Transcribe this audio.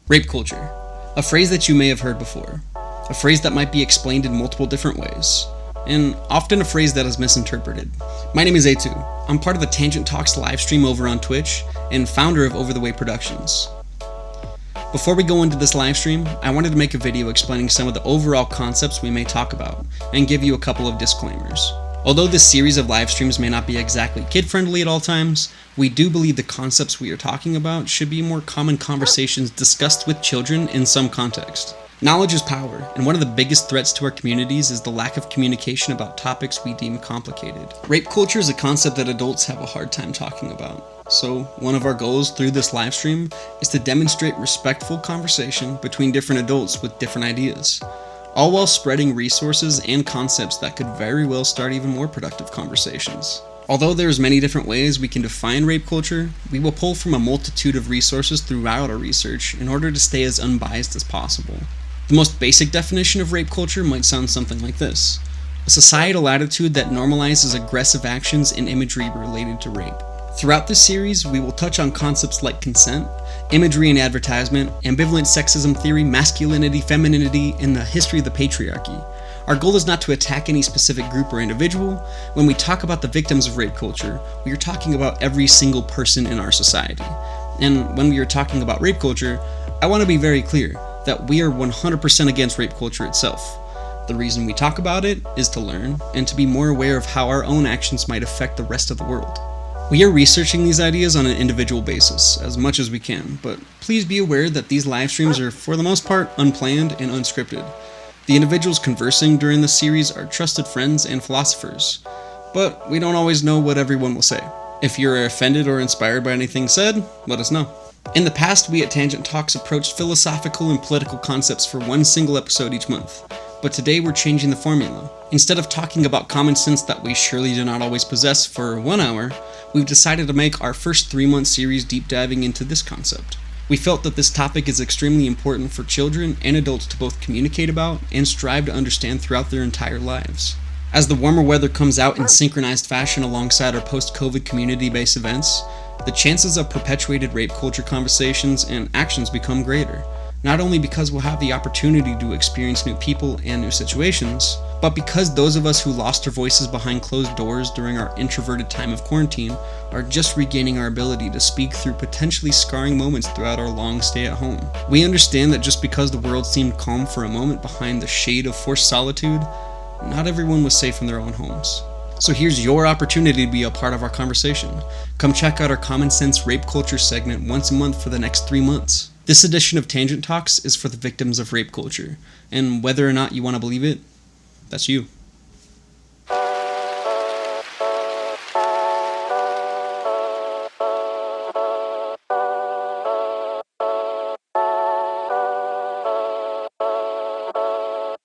Rape culture, a phrase that you may have heard before, a phrase that might be explained in multiple different ways, and often a phrase that is misinterpreted. My name is AytuC. I'm part of the Tangent Talks live stream over on Twitch and founder of Over the Way Productions. Before we go into this live stream, I wanted to make a video explaining some of the overall concepts we may talk about and give you a couple of disclaimers. Although this series of live streams may not be exactly kid-friendly at all times, we do believe the concepts we are talking about should be more common conversations discussed with children in some context. Knowledge is power, and one of the biggest threats to our communities is the lack of communication about topics we deem complicated. Rape culture is a concept that adults have a hard time talking about. So, one of our goals through this live stream is to demonstrate respectful conversation between different adults with different ideas, all while spreading resources and concepts that could very well start even more productive conversations. Although there's many different ways we can define rape culture, we will pull from a multitude of resources throughout our research in order to stay as unbiased as possible. The most basic definition of rape culture might sound something like this: a societal attitude that normalizes aggressive actions and imagery related to rape. Throughout this series, we will touch on concepts like consent, imagery and advertisement, ambivalent sexism theory, masculinity, femininity, and the history of the patriarchy. Our goal is not to attack any specific group or individual. When we talk about the victims of rape culture, we are talking about every single person in our society. And when we are talking about rape culture, I want to be very clear that we are 100% against rape culture itself. The reason we talk about it is to learn and to be more aware of how our own actions might affect the rest of the world. We are researching these ideas on an individual basis, as much as we can, but please be aware that these live streams are, for the most part, unplanned and unscripted. The individuals conversing during this series are trusted friends and philosophers, but we don't always know what everyone will say. If you're offended or inspired by anything said, let us know. In the past, we at Tangent Talks approached philosophical and political concepts for one single episode each month, but today we're changing the formula. Instead of talking about common sense that we surely do not always possess for 1 hour, we've decided to make our first 3-month series deep diving into this concept. We felt that this topic is extremely important for children and adults to both communicate about and strive to understand throughout their entire lives. As the warmer weather comes out in synchronized fashion alongside our post-COVID community-based events, the chances of perpetuated rape culture conversations and actions become greater, not only because we'll have the opportunity to experience new people and new situations, but because those of us who lost our voices behind closed doors during our introverted time of quarantine are just regaining our ability to speak through potentially scarring moments throughout our long stay at home. We understand that just because the world seemed calm for a moment behind the shade of forced solitude, not everyone was safe in their own homes. So here's your opportunity to be a part of our conversation. Come check out our Common Sense Rape Culture segment once a month for the next 3 months. This edition of Tangent Talks is for the victims of rape culture, and whether or not you want to believe it, that's you.